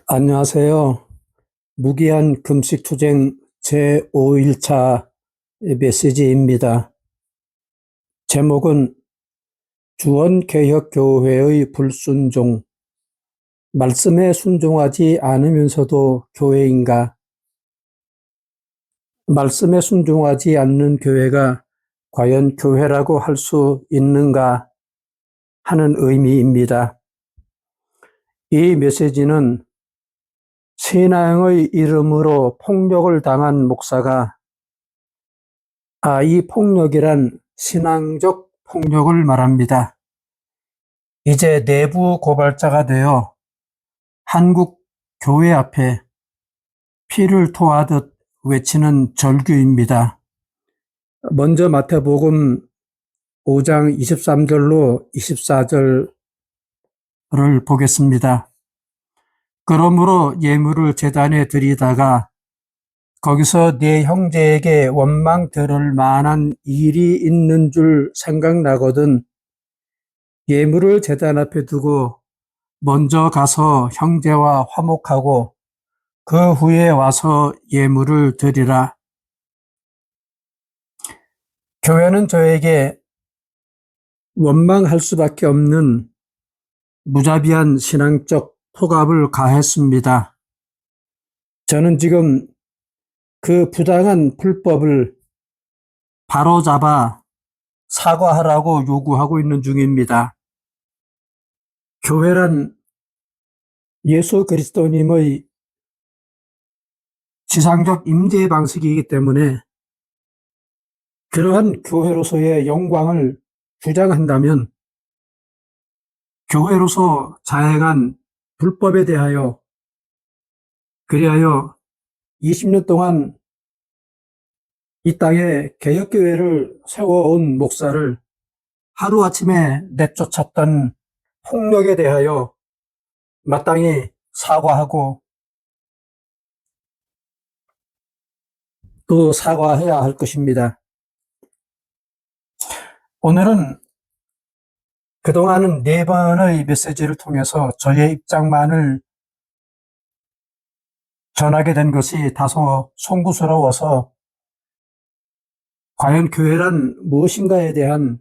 안녕하세요. 무기한 금식투쟁 제5일차 메시지입니다. 제목은 주원개혁교회의 불순종, 말씀에 순종하지 않으면서도 교회인가? 말씀에 순종하지 않는 교회가 과연 교회라고 할 수 있는가 하는 의미입니다. 이 메시지는 신앙의 이름으로 폭력을 당한 목사가 이 폭력이란 신앙적 폭력을 말합니다. 이제 내부 고발자가 되어 한국 교회 앞에 피를 토하듯 외치는 절규입니다. 먼저 마태복음 5장 23절로 24절을 보겠습니다. 그러므로 예물을 제단에 드리다가 거기서 네 형제에게 원망 들을 만한 일이 있는 줄 생각나거든 예물을 제단 앞에 두고 먼저 가서 형제와 화목하고 그 후에 와서 예물을 드리라. 교회는 저에게 원망할 수밖에 없는 무자비한 신앙적 폭압을 가했습니다. 저는 지금 그 부당한 불법을 바로잡아 사과하라고 요구하고 있는 중입니다. 교회란 예수 그리스도님의 지상적 임재 방식이기 때문에 그러한 교회로서의 영광을 주장한다면 교회로서 자행한 불법에 대하여 그리하여 20년 동안 이 땅에 개혁교회를 세워온 목사를 하루아침에 내쫓았던 폭력에 대하여 마땅히 사과하고 또 사과해야 할 것입니다. 오늘은 그동안은 4번의 메시지를 통해서 저의 입장만을 전하게 된 것이 다소 송구스러워서 과연 교회란 무엇인가에 대한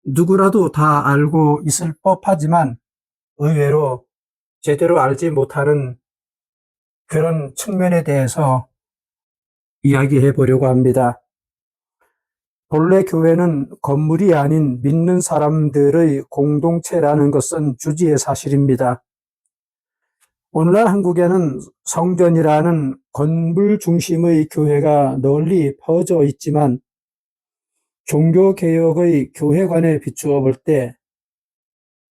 누구라도 다 알고 있을 법하지만 의외로 제대로 알지 못하는 그런 측면에 대해서 이야기해 보려고 합니다. 본래 교회는 건물이 아닌 믿는 사람들의 공동체라는 것은 주지의 사실입니다. 오늘날 한국에는 성전이라는 건물 중심의 교회가 널리 퍼져 있지만 종교개혁의 교회관에 비추어 볼 때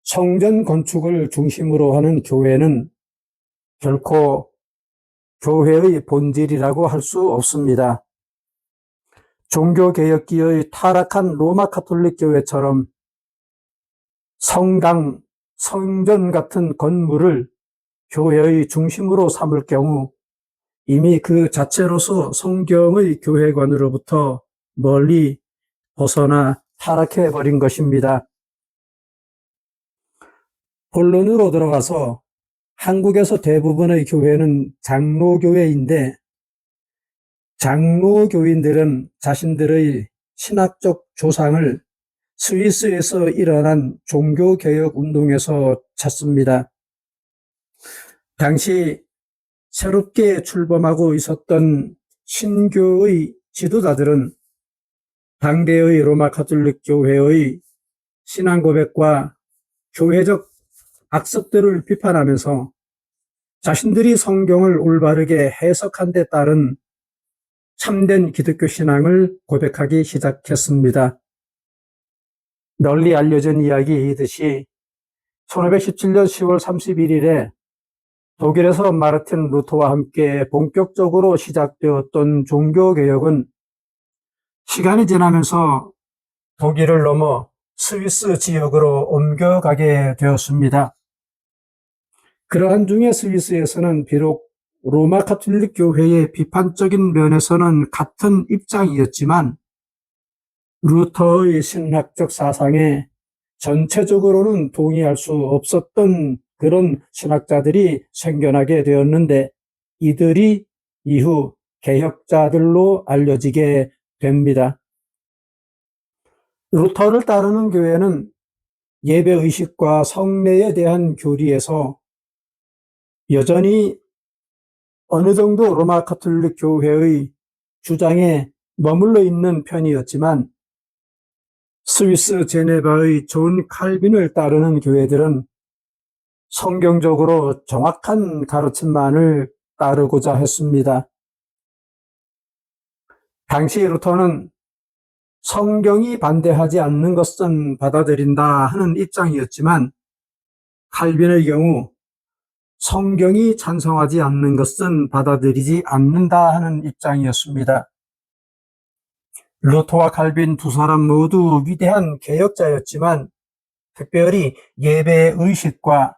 성전 건축을 중심으로 하는 교회는 결코 교회의 본질이라고 할 수 없습니다. 종교개혁기의 타락한 로마 가톨릭 교회처럼 성당, 성전 같은 건물을 교회의 중심으로 삼을 경우 이미 그 자체로서 성경의 교회관으로부터 멀리 벗어나 타락해 버린 것입니다. 본론으로 들어가서 한국에서 대부분의 교회는 장로교회인데 장로교인들은 자신들의 신학적 조상을 스위스에서 일어난 종교개혁 운동에서 찾습니다. 당시 새롭게 출범하고 있었던 신교의 지도자들은 당대의 로마 가톨릭 교회의 신앙 고백과 교회적 악습들을 비판하면서 자신들이 성경을 올바르게 해석한 데 따른 참된 기독교 신앙을 고백하기 시작했습니다. 널리 알려진 이야기이듯이 1517년 10월 31일에 독일에서 마르틴 루터와 함께 본격적으로 시작되었던 종교개혁은 시간이 지나면서 독일을 넘어 스위스 지역으로 옮겨가게 되었습니다. 그러한 중에 스위스에서는 비록 로마 가톨릭 교회의 비판적인 면에서는 같은 입장이었지만 루터의 신학적 사상에 전체적으로는 동의할 수 없었던 그런 신학자들이 생겨나게 되었는데 이들이 이후 개혁자들로 알려지게 됩니다. 루터를 따르는 교회는 예배의식과 성례에 대한 교리에서 여전히 어느 정도 로마 가톨릭 교회의 주장에 머물러 있는 편이었지만 스위스 제네바의 존 칼빈을 따르는 교회들은 성경적으로 정확한 가르침만을 따르고자 했습니다. 당시 루터는 성경이 반대하지 않는 것은 받아들인다 하는 입장이었지만 칼빈의 경우 성경이 찬성하지 않는 것은 받아들이지 않는다 하는 입장이었습니다. 루터와 칼빈 두 사람 모두 위대한 개혁자였지만 특별히 예배 의식과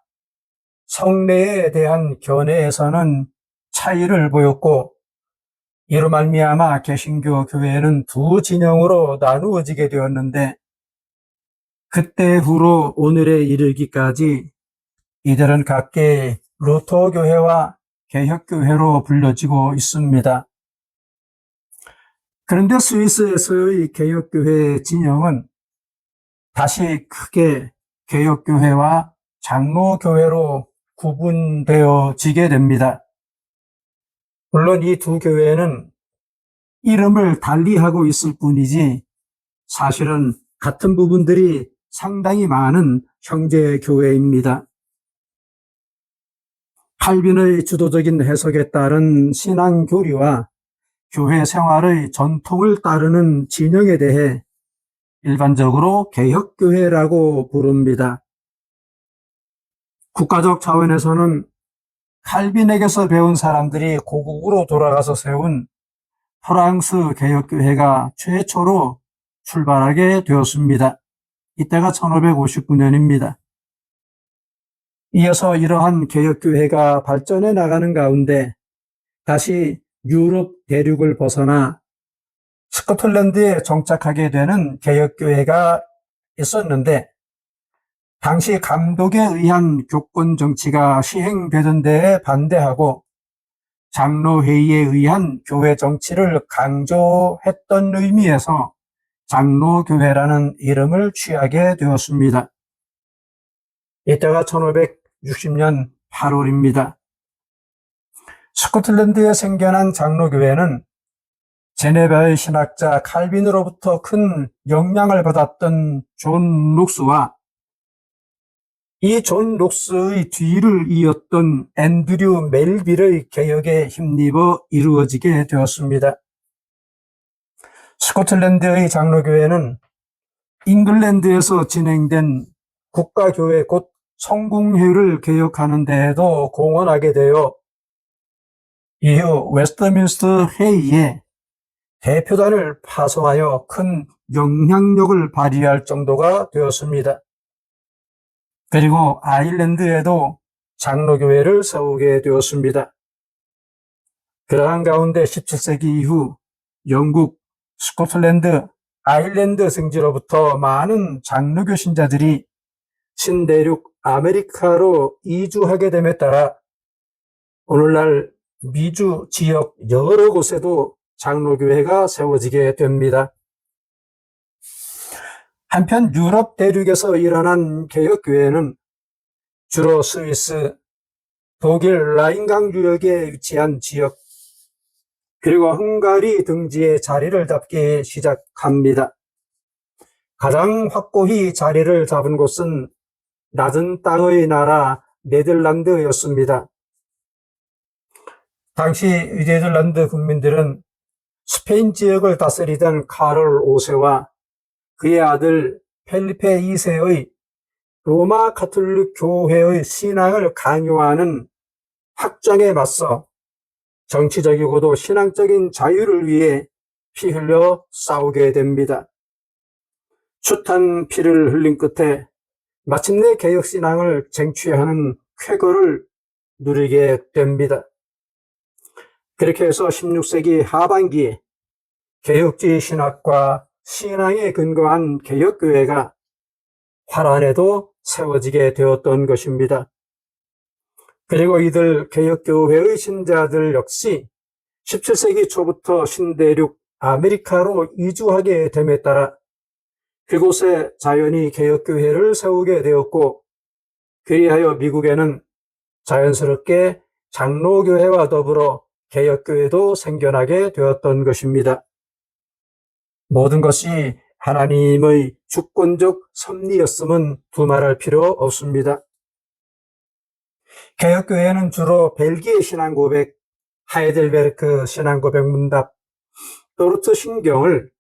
성례에 대한 견해에서는 차이를 보였고 이로 말미암아 개신교 교회는 두 진영으로 나누어지게 되었는데 그때 후로 오늘에 이르기까지 이들은 각기 루터 교회와 개혁교회로 불려지고 있습니다. 그런데 스위스에서의 개혁교회 진영은 다시 크게 개혁교회와 장로교회로 구분되어지게 됩니다. 물론 이 두 교회는 이름을 달리하고 있을 뿐이지 사실은 같은 부분들이 상당히 많은 형제 교회입니다. 칼빈의 주도적인 해석에 따른 신앙 교리와 교회 생활의 전통을 따르는 진영에 대해 일반적으로 개혁교회라고 부릅니다. 국가적 차원에서는 칼빈에게서 배운 사람들이 고국으로 돌아가서 세운 프랑스 개혁교회가 최초로 출발하게 되었습니다. 이때가 1559년입니다. 이어서 이러한 개혁교회가 발전해 나가는 가운데 다시 유럽 대륙을 벗어나 스코틀랜드에 정착하게 되는 개혁교회가 있었는데 당시 감독에 의한 교권 정치가 시행되던 데에 반대하고 장로회의에 의한 교회 정치를 강조했던 의미에서 장로교회라는 이름을 취하게 되었습니다. 이때가 1560년 8월입니다. 스코틀랜드에 생겨난 장로교회는 제네바의 신학자 칼빈으로부터 큰 영향을 받았던 존 녹스와 이 존 녹스의 뒤를 이었던 앤드류 멜빌의 개혁에 힘입어 이루어지게 되었습니다. 스코틀랜드의 장로교회는 잉글랜드에서 진행된 국가교회 곧 성공회를 개혁하는 데에도 공헌하게 되어 이후 웨스트민스터 회의에 대표단을 파송하여 큰 영향력을 발휘할 정도가 되었습니다. 그리고 아일랜드에도 장로교회를 세우게 되었습니다. 그러한 가운데 17세기 이후 영국, 스코틀랜드, 아일랜드 등지로부터 많은 장로교 신자들이 신대륙 아메리카로 이주하게 됨에 따라 오늘날 미주 지역 여러 곳에도 장로교회가 세워지게 됩니다. 한편 유럽 대륙에서 일어난 개혁교회는 주로 스위스, 독일 라인강 유역에 위치한 지역, 그리고 헝가리 등지에 자리를 잡기 시작합니다. 가장 확고히 자리를 잡은 곳은 낮은 땅의 나라 네덜란드였습니다. 당시 네덜란드 국민들은 스페인 지역을 다스리던 카를 5세와 그의 아들 펠리페 2세의 로마 가톨릭 교회의 신앙을 강요하는 확장에 맞서 정치적이고도 신앙적인 자유를 위해 피 흘려 싸우게 됩니다. 숱한 피를 흘린 끝에 마침내 개혁신앙을 쟁취하는 쾌거를 누리게 됩니다. 그렇게 해서 16세기 하반기에 개혁주의 신학과 신앙에 근거한 개혁교회가 화란에도 세워지게 되었던 것입니다. 그리고 이들 개혁교회의 신자들 역시 17세기 초부터 신대륙 아메리카로 이주하게 됨에 따라 그곳에 자연히 개혁교회를 세우게 되었고, 그리하여 미국에는 자연스럽게 장로교회와 더불어 개혁교회도 생겨나게 되었던 것입니다. 모든 것이 하나님의 주권적 섭리였음은 두말할 필요 없습니다. 개혁교회는 주로 벨기에 신앙고백, 하이델베르크 신앙고백 문답, 또르트 신경을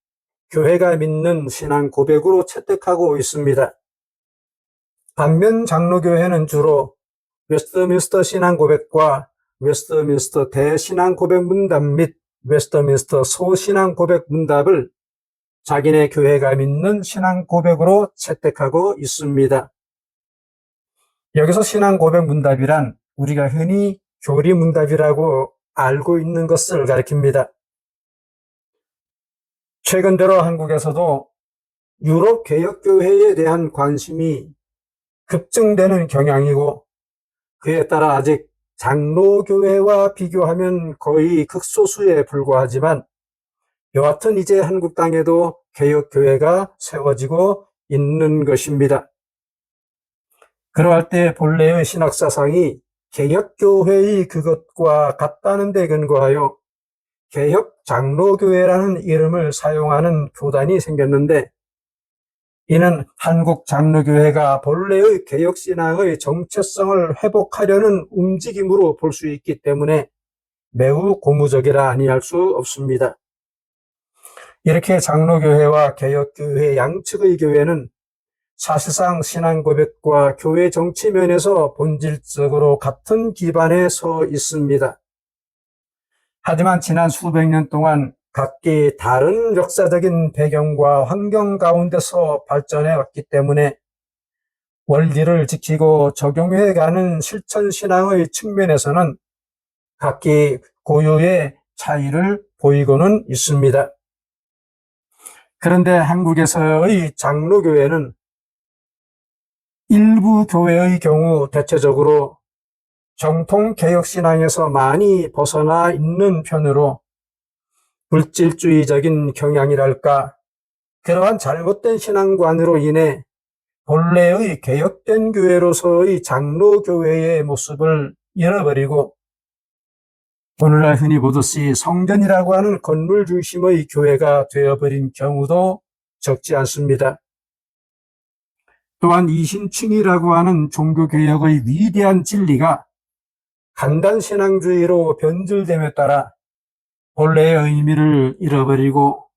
교회가 믿는 신앙고백으로 채택하고 있습니다. 반면 장로교회는 주로 웨스트민스터 신앙고백과 웨스트민스터 대신앙고백 문답 및 웨스트민스터 소신앙고백 문답을 자기네 교회가 믿는 신앙고백으로 채택하고 있습니다. 여기서 신앙고백 문답이란 우리가 흔히 교리문답이라고 알고 있는 것을 가리킵니다. 최근 들어 한국에서도 유럽 개혁교회에 대한 관심이 급증되는 경향이고, 그에 따라 아직 장로교회와 비교하면 거의 극소수에 불과하지만 여하튼 이제 한국 땅에도 개혁교회가 세워지고 있는 것입니다. 그러할 때 본래의 신학사상이 개혁교회의 그것과 같다는 데 근거하여 개혁장로교회라는 이름을 사용하는 교단이 생겼는데, 이는 한국 장로교회가 본래의 개혁신앙의 정체성을 회복하려는 움직임으로 볼 수 있기 때문에 매우 고무적이라 아니할 수 없습니다. 이렇게 장로교회와 개혁교회 양측의 교회는 사실상 신앙고백과 교회 정치면에서 본질적으로 같은 기반에 서 있습니다. 하지만 지난 수백 년 동안 각기 다른 역사적인 배경과 환경 가운데서 발전해 왔기 때문에 원리를 지키고 적용해가는 실천신앙의 측면에서는 각기 고유의 차이를 보이고는 있습니다. 그런데 한국에서의 장로교회는 일부 교회의 경우 대체적으로 정통 개혁신앙에서 많이 벗어나 있는 편으로 물질주의적인 경향이랄까, 그러한 잘못된 신앙관으로 인해 본래의 개혁된 교회로서의 장로교회의 모습을 잃어버리고 오늘날 흔히 보듯이 성전이라고 하는 건물 중심의 교회가 되어버린 경우도 적지 않습니다. 또한 이신층이라고 하는 종교개혁의 위대한 진리가 간단신앙주의로 변질됨에 따라 본래의 의미를 잃어버리고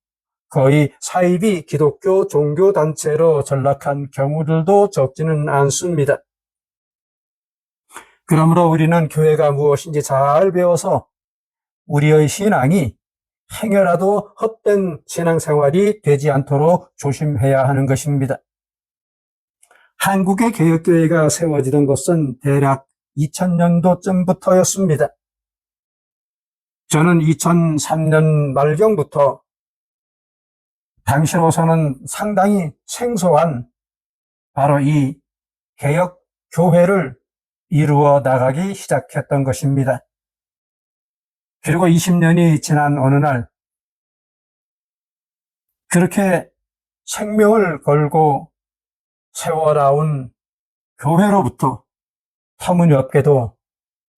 거의 사이비 기독교 종교단체로 전락한 경우들도 적지는 않습니다. 그러므로 우리는 교회가 무엇인지 잘 배워서 우리의 신앙이 행여라도 헛된 신앙생활이 되지 않도록 조심해야 하는 것입니다. 한국의 개혁교회가 세워지던 것은 대략 2000년도쯤부터였습니다. 저는 2003년 말경부터 당시로서는 상당히 생소한 바로 이 개혁교회를 이루어 나가기 시작했던 것입니다. 그리고 20년이 지난 어느 날 그렇게 생명을 걸고 세워나온 교회로부터 터무니없게도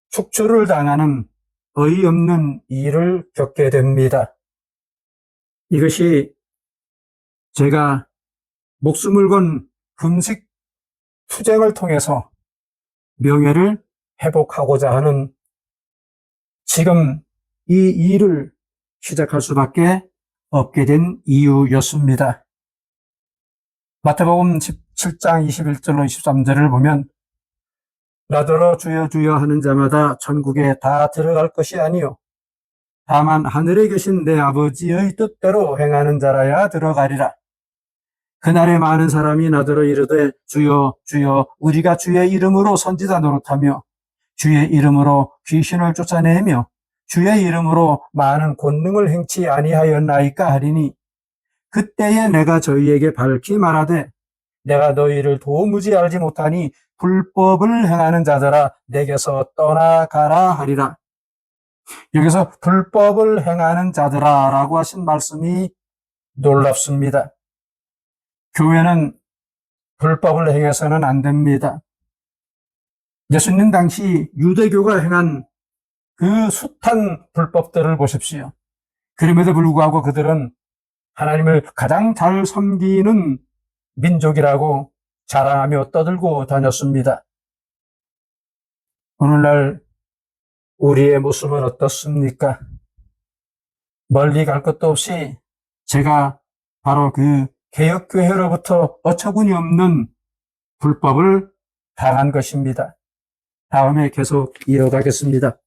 축출을 당하는 어이없는 일을 겪게 됩니다. 이것이 제가 목숨을 건 금식 투쟁을 통해서 명예를 회복하고자 하는 지금 이 일을 시작할 수밖에 없게 된 이유였습니다. 마태복음 17장 21절로 23절을 보면 나더러 주여 주여 하는 자마다 천국에 다 들어갈 것이 아니요 다만 하늘에 계신 내 아버지의 뜻대로 행하는 자라야 들어가리라. 그날에 많은 사람이 나더러 이르되 주여 주여 우리가 주의 이름으로 선지자 노릇하며 주의 이름으로 귀신을 쫓아내며 주의 이름으로 많은 권능을 행치 아니하였나이까 하리니 그때에 내가 저희에게 밝히 말하되 내가 너희를 도무지 알지 못하니 불법을 행하는 자들아 내게서 떠나가라 하리라. 여기서 불법을 행하는 자들아 라고 하신 말씀이 놀랍습니다. 교회는 불법을 행해서는 안 됩니다. 예수님 당시 유대교가 행한 그 숱한 불법들을 보십시오. 그럼에도 불구하고 그들은 하나님을 가장 잘 섬기는 민족이라고 자랑하며 떠들고 다녔습니다. 오늘날 우리의 모습은 어떻습니까? 멀리 갈 것도 없이 제가 바로 그 개혁교회로부터 어처구니 없는 불법을 당한 것입니다. 다음에 계속 이어가겠습니다.